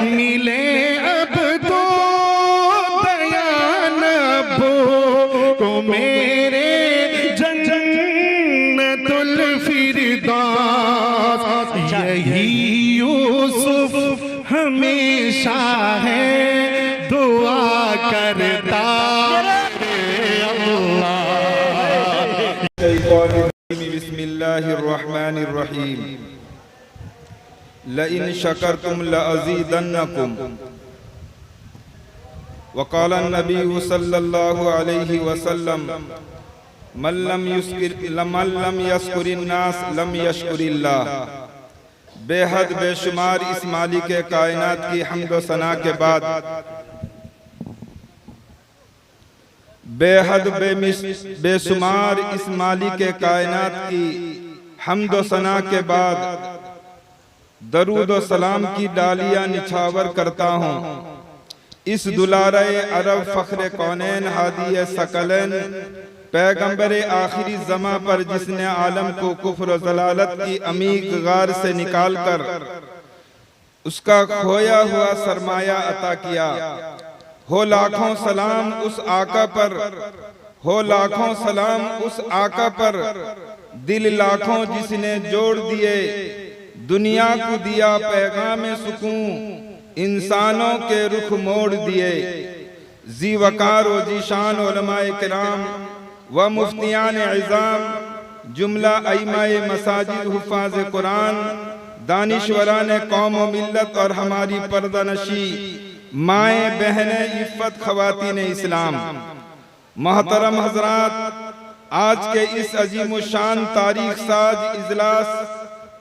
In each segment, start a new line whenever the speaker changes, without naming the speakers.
मिले अब तो दयानबो को मेरे जन्नतुल फिरदौस। यही यूसुफ हमेशा है दुआ करता
बिस्मिल्लाहिर्रहमानिर्रहीम। लइन शकरतुम लअज़ीदन्नकुम। वक़ाल नबी सल्लल्लाहु अलैहि वसल्लम मन लम यश्कुरिन्नास लम यश्कुरिल्लाह। बेहद बेशुमार इस मालिक कायनात की हम्द व सना के बाद, बेहद बेशुमार इस मालिक कायनात की हम्द व सना के बाद दरूद व सलाम की डालियां निछावर करता हूँ इस दुलारे अरब फख्र कौनैन हादिय सकलैन पैगंबर आखिरी ज़मा पर, जिसने आलम को कुफ्र व ज़लालत की अमीक गार से निकाल कर उसका खोया हुआ सरमाया अता किया। हो लाखों सलाम उस आका पर, हो लाखों सलाम उस आका पर, दिल लाखों जिसने जोड़ दिए, दुनिया को दिया पैगाम सुकून, इंसानों के रुख मोड़ दिए। जी वकार व जीशान उलमाए किराम व मुफ्तियान इज़ाम, जुमला अइमाए मसाजिद हुफ़ाज़ कुरान, दानिशवरान कौम व मिल्लत और हमारी पर्दानशी माए बहने इफ़्फ़त ख़वातीन इस्लाम, मोहतरम हज़रात, आज के इस अजीम शान तारीख साज इजलास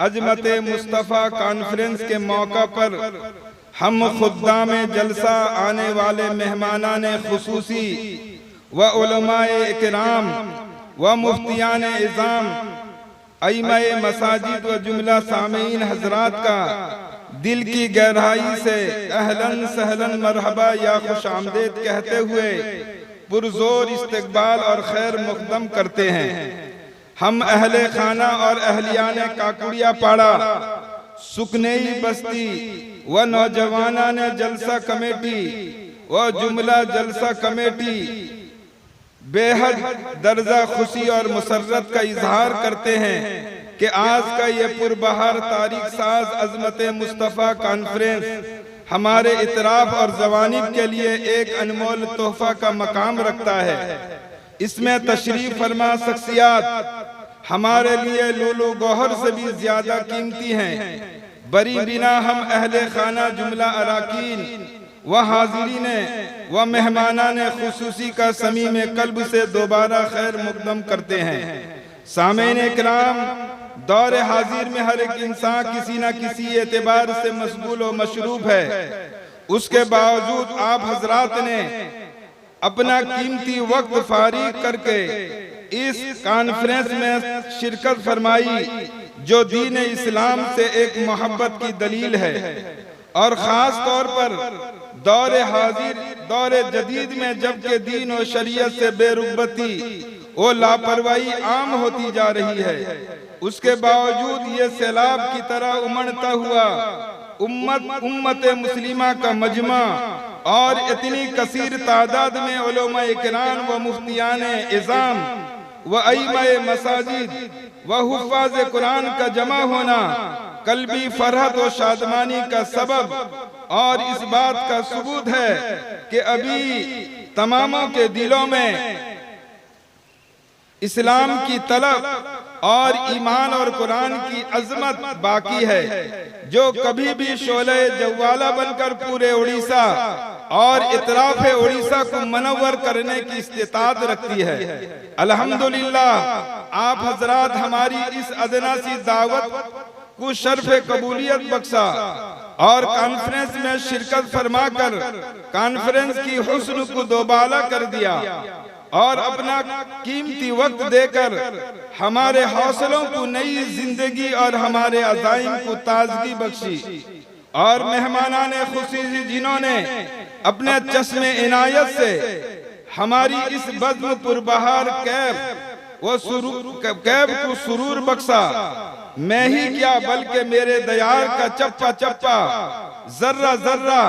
अजमत मुस्तफ़ा कॉन्फ्रेंस के मौका पर हम खुद्दाम जलसा आने वाले मेहमानान खुसूसी व उलमाए इकराम व मुफ्तियान इज़ाम, अइमाए मसाजिद व जुमला सामीन हजरात का दिल की गहराई से अहलन सहलन मरहबा या खुश आमदेद कहते हुए पुरजोर इस्तकबाल और खैर मुक़द्दम करते हैं। हम अहले खाना और अहलियान काकुड़िया पाड़ा, सुकनेई बस्ती व नौजवानान जलसा कमेटी व जुमला जलसा कमेटी बेहद दर्जा खुशी और मुसर्रत का इजहार करते हैं कि आज का ये पुरबहार तारीख साज अजमत मुस्तफ़ा कॉन्फ्रेंस हमारे इतराफ और जवानिब के लिए एक अनमोल तोहफा का मकाम रखता है। इसमें तशरीफ फरमा शख्सियात हमारे लिए लूलू गौहर से भी ज्यादा कीमती हैं। बरी बिना हम अहले खाना जुमला अराकीन व हाजिरीन व मेहमानान खुसूसी का समीम कल्ब से दोबारा खैर मुक़द्दम करते हैं। सामीन इकराम, दौर हाजिर में हर एक इंसान किसी न किसी एतबार से मशगूल व मशरूफ है। उसके बावजूद आप हजरात ने अपना कीमती वक्त फारिग करके इस कॉन्फ्रेंस में शिरकत फरमाई, जो दीन इस्लाम से एक मोहब्बत की दलील है। और ख़ास तौर पर दौर हाजिर, दौर जदीद में, जबकि दीन और शरीयत से बेरुग़बती और लापरवाही आम होती जा रही है, उसके बावजूद ये सैलाब की तरह उमड़ता हुआ उम्मत मुस्लिमा का मजमा और इतनी कसीर तादाद में उलमाए किराम व मुफ्तियान इज़ाम व अइमाए मसाजिद व हुफ़ाज़ कुरान का जमा होना कल्बी फरहत व शादमानी का सबब और इस बात का सबूत है कि अभी तमामों के दिलों में इस्लाम की तलब और ईमान और कुरान की अजमत बाकी है, जो कभी भी शोले जवाला बनकर पूरे उड़ीसा और इतराफ उड़ीसा को मनव्वर करने की इस्तिताअत रखती है। अल्हम्दुलिल्लाह, आप हजरात हमारी इस अदना सी दावत को शर्फ कबूलियत बख्शा और कॉन्फ्रेंस में शिरकत फरमाकर कॉन्फ्रेंस की हुस्न को दोबाला कर दिया और अपना कीमती वक्त देकर हमारे हौसलों को नई जिंदगी और हमारे अज़ाइम को ताजगी बख्शी। और मेहमानाने खुसूसी जिन्होंने अपने चश्मे इनायत से हमारी इस बज़्म पुरबहार कैब को सुरूर बख्शा, मैं ही क्या बल्कि मेरे दयार का चप्पा चप्पा जर्रा जर्रा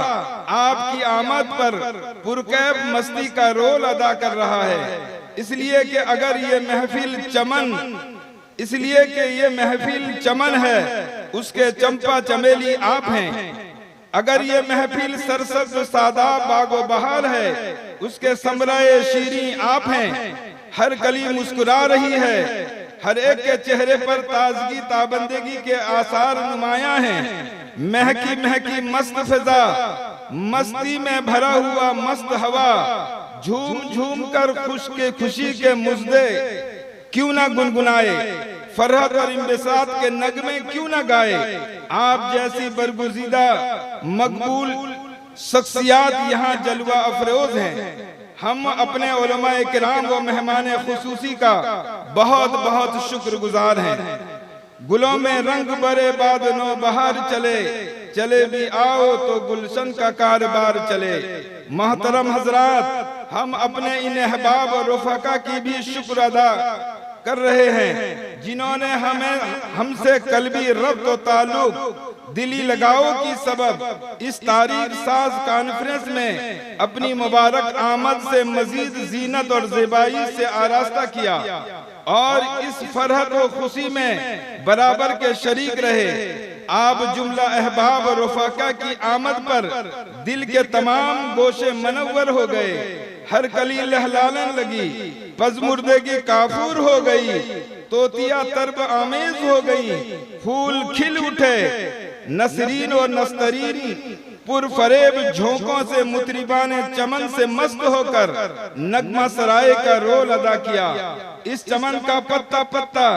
आपकी आमद पर पुरकैफ मस्ती का रोल अदा कर रहा है। इसलिए कि अगर ये महफिल चमन है, उसके चंपा चमेली आप हैं। अगर ये महफिल सरसब्ज सादाब बागो बहार है, उसके समराए शीरी आप हैं। हर कली मुस्कुरा रही है, हर एक के चेहरे पर ताजगी ताबंदगी के आसार नुमायां हैं। महकी महकी मस्त फिजा, मस्ती में भरा हुआ मस्त हवा, झूम झूम कर खुशी के मुजदे क्यों ना गुनगुनाए, फरहत और इंबिसात के नगमे क्यों ना गाए। आप जैसी बरगुज़ीदा मकबूल शख्सियात यहाँ जलवा अफरोज हैं। हम अपने उलमाए किराम व मेहमान खुसूसी का बहुत बहुत शुक्रगुजार हैं। गुलों में रंग बरे बाद नो बहार चले भी आओ तो गुलशन का कारोबार चले। मोहतरम हजरात, हम अपने इन अहबाब और रफ़का की भी शुक्र अदा कर रहे हैं, जिन्होंने हमसे कल्बी रब्त व ताल्लुक दिली लगाओ की सबब इस तारीख साज कॉन्फ्रेंस में अपनी मुबारक आमद से मजीद जीनत और ज़ेबाई से आरास्ता किया और इस फरहत व खुशी में बराबर के शरीक रहे। आप जुमला अहबाब और रफ़का की आमद पर दिल के तमाम गोशे मनव्वर हो गए। हर कली लहलाने लगी, पज़मुर्दगी काफूर हो गई, तोतिया तरब आमेज हो गई, फूल खिल उठे। नसरीन और नस्तरीन पुरफरेब झोंकों से मुतरिबाने चमन से मस्त होकर नगमा सराय का रोल अदा किया। इस चमन का पत्ता पत्ता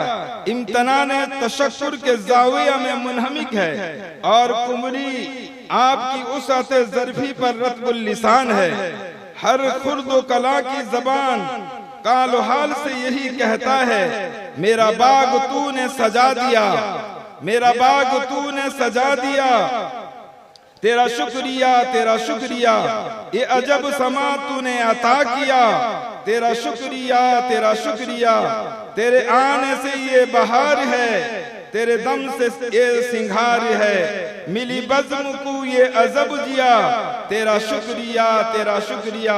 इम्तनाने तशक्कुर के जाविया में मुनहमिक है और कुमरी आपकी उसात ज़र्फी पर रत्बुल लिसान है। हर खुर्द कला की जबान कालो हाल से यही कहता है, मेरा बाग तूने सजा दिया, मेरा बाग तूने सजा दिया, तेरा शुक्रिया तेरा शुक्रिया, ये अजब समा तूने अता किया, तेरा शुक्रिया तेरा शुक्रिया, तेरे आने से ये बहार है, तेरे दम से ये सिंगार है, मिली बज़्म को ये अजब जिया, तेरा शुक्रिया तेरा शुक्रिया।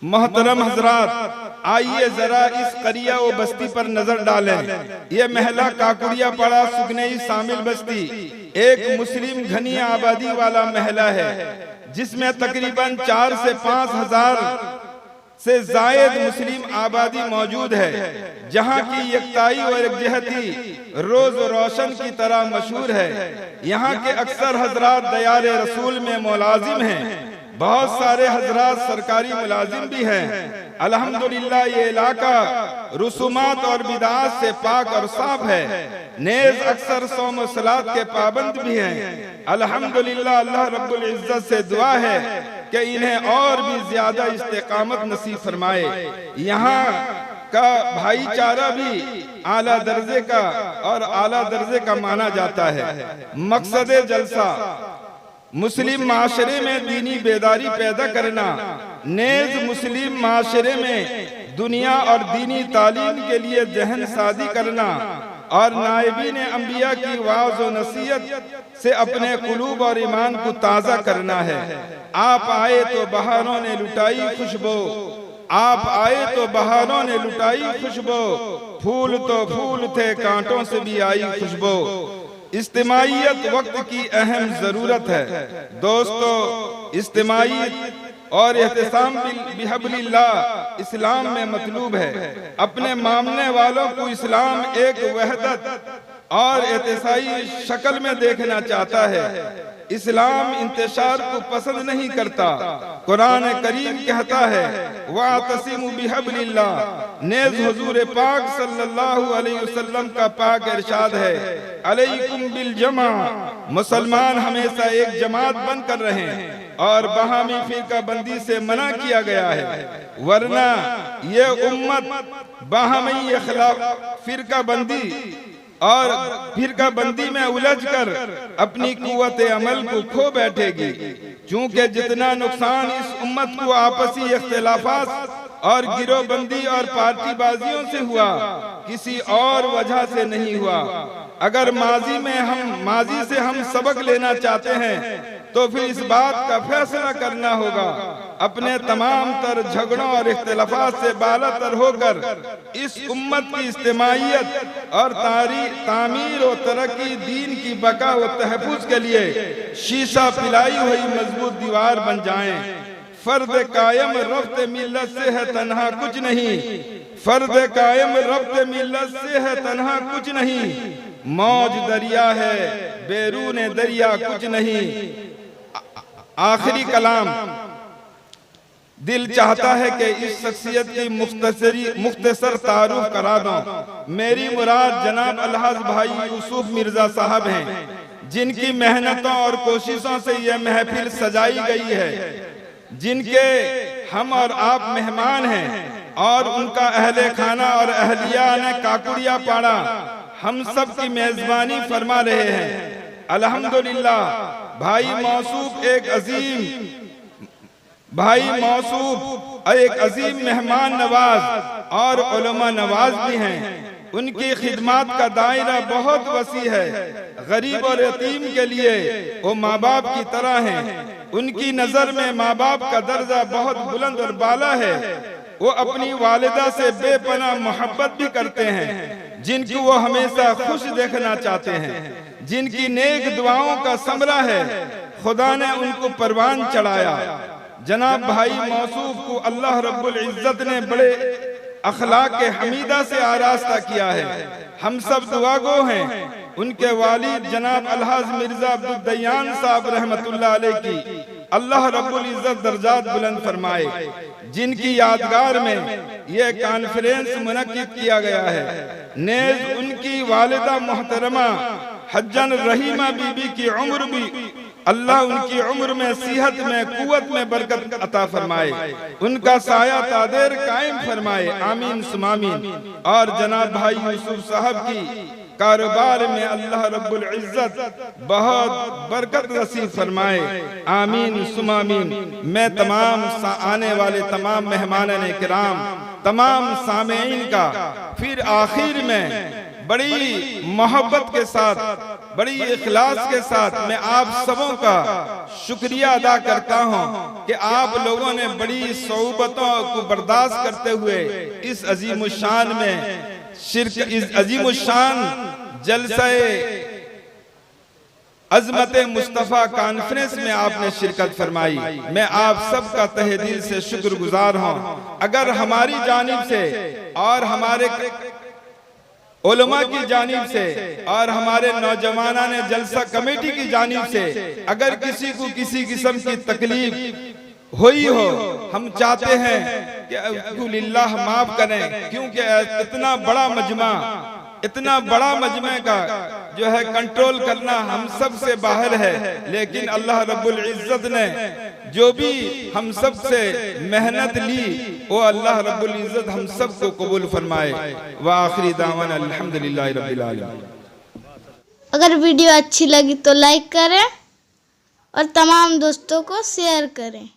मोहतरम हजरात, आइए जरा इस करिया व बस्ती पर नजर डालें। ये महला काकुड़िया पड़ा सुगनई शामिल बस्ती एक मुस्लिम घनी आबादी वाला महला है, जिसमें तकरीबन 4 से 5 हजार से जायद मुस्लिम आबादी मौजूद है, जहाँ की यकताई और एकजहती रोज रोशन की तरह मशहूर है। यहाँ के अक्सर हजरात दयारे रसूल में मुलाजिम हैं, बहुत सारे हजरात सरकारी मुलाजिम भी हैं। अल्हम्दुलिल्लाह ये इलाका रुसूमात और बिदात से पाक और साफ है। नेज अक्सर सौम और सलात के पाबंद भी हैं। अल्हम्दुलिल्लाह अल्लाह रब्बुल इज्जत से दुआ है कि इन्हें और भी ज्यादा इस्तेकामत नसीब फरमाए। यहाँ का भाईचारा भी आला दर्जे का और आला दर्जे का माना जाता है। मकसद जलसा मुस्लिम माशरे में दीनी बेदारी पैदा करना, नेज मुस्लिम माशरे में दुनिया और दीनी तालीम के लिए जहन साजी करना और नायबीन अंबिया की वाज व नसीहत से अपने कुलूब और ईमान को ताज़ा करना है। आप आए तो बहारों ने लुटाई खुशबू, आप आए तो बहारों ने लुटाई खुशबू, फूल तो फूल थे कांटों से भी आई खुशबू। इज्तिमाइयत वक्त की अहम जरूरत है दोस्तों। इज्तिमाइयत और एहतिसाम बिहब्लिल्लाह इस्लाम में मतलूब है। अपने मानने वालों को इस्लाम एक वहदत और एहतिसाई शक्ल में देखना चाहता है। इस्लाम इंतशार को पसंद नहीं करता। कुरान करीम कहता है वातसिमु बिहब्लिल्लाह। नेज़ हुजूर पाक सल्लल्लाहु अलैहि वसल्लम का पाक इरशाद है अलैकुम बिल जमा। मुसलमान हमेशा एक जमात बनकर रहें और बाहमी फिरका बंदी से मना किया गया है, वरना ये उम्मत बाहमी इख्लाफ फिरका बंदी और फिरका बंदी में उलझकर अपनी कुव्वत अमल को खो बैठेगी। चूंकि जितना नुकसान इस उम्मत को आपसी इख्तिलाफात और गिरोहबंदी और पार्टीबाजियों से हुआ, किसी और वजह से नहीं हुआ। अगर माजी से हम सबक लेना चाहते हैं तो फिर इस बात का फैसला करना होगा, अपने तमाम तर झगड़ों और इख्तिलाफात से बालातर होकर इस उम्मत की इज्तिमाइयत और तामीर और तरक्की, दीन की बका व तहफ़्फ़ुज़ के लिए शीशा पिलाई हुई मजबूत दीवार बन जाएं। फर्द कायम रफ्त मिल्लत से है तन्हा कुछ नहीं, फर्द कायम रफ्त मिल्लत से है तन्हा कुछ नहीं, मौज दरिया है बैरून दरिया कुछ नहीं। आखिरी कलाम, दिल चाहता है कि इस शख्सियत की मुख्तसर तारुफ करा दूं। मेरी मुराद जनाब अलहाज भाई यूसुफ मिर्जा साहब हैं, जिनकी मेहनतों और कोशिशों से यह महफिल सजाई गई है, जिनके हम और आप मेहमान हैं और उनका अहले खाना और अहलिया ने काकुड़िया पाड़ा हम सब की मेजबानी फरमा रहे हैं। अल्हम्दुलिल्लाह भाई मौसूफ एक अजीम मेहमान नवाज और उलमा नवाज भी हैं। उनकी खिदमत का दायरा बहुत वसी है। गरीब और यतीम के लिए वो माँ बाप की तरह हैं। उनकी नजर में माँ बाप का दर्जा बहुत बुलंद और बाला है। वो अपनी वालिदा से बेपनाह मोहब्बत भी करते हैं, जिनको वो हमेशा खुश देखना चाहते हैं, जिनकी नेक दुआओं का समरा है। खुदा ने उनको परवान चढ़ाया। जनाब भाई मौसूफ को अल्लाह रब्बुल इज्जत ने बड़े अखलाक के हमीदा से आरास्ता किया है। हम सब दुआगो हैं। उनके वालिद जनाब अलहाज मिर्जा अब्दुल दयान साहब रहमतुल्लाह अलैह की अल्लाह रब्बुल इज्जत दर्जात बुलंद फरमाए, जिनकी यादगार में यह कॉन्फ्रेंस मुनक्किद किया गया है। नेज उनकी वालिदा मोहतरमा हज्जन रहीमा बीबी की उम्र भी अल्लाह उनकी उम्र में, सेहत में, कुव्वत में बरकत अता फरमाए। उनका साया तादेर कायम फरमाए, आमीन सुमामीन। और जनाब भाई यूसुफ साहब की कारोबार में अल्लाह रब्बुल इज्जत बहुत बरकत नसीब फरमाए, आमीन सुमामीन। मैं तमाम आने वाले तमाम मेहमानान किराम, तमाम सामेईन का फिर आखिर में बड़ी मोहब्बत के साथ, बड़ी इखलास के साथ मैं आप सबों का शुक्रिया अदा करता हूं कि आप लोगों ने बड़ी सोबतों को बर्दाश्त करते हुए इस अजीमुशान में इस अजीमुशान जलसाए अजमत मुस्तफ़ा कॉन्फ्रेंस में आपने शिरकत फरमाई। मैं आप सबका तहे दिल से शुक्रगुजार हूं। अगर हमारी जानिब से और हमारे उलमा की जानिब से और हमारे नौजवाना ने जलसा कमेटी की जानिब से अगर किसी को किसी किस्म की तकलीफ हुई हो, हम चाहते हैं कि अल्लाह माफ करें, क्योंकि इतना बड़ा मजमे का जो है कंट्रोल करना हम सब से बाहर है। लेकिन अल्लाह रब्बुल इज्जत ने जो भी हम सब से मेहनत ली, वो अल्लाह रब्बुल इज्जत हम सब को कबूल फरमाए। व आखिरी दावाना अल्हम्दुलिल्लाह रब्बिल आलमीन।
अगर वीडियो अच्छी लगी तो लाइक करें और तमाम दोस्तों को शेयर करें।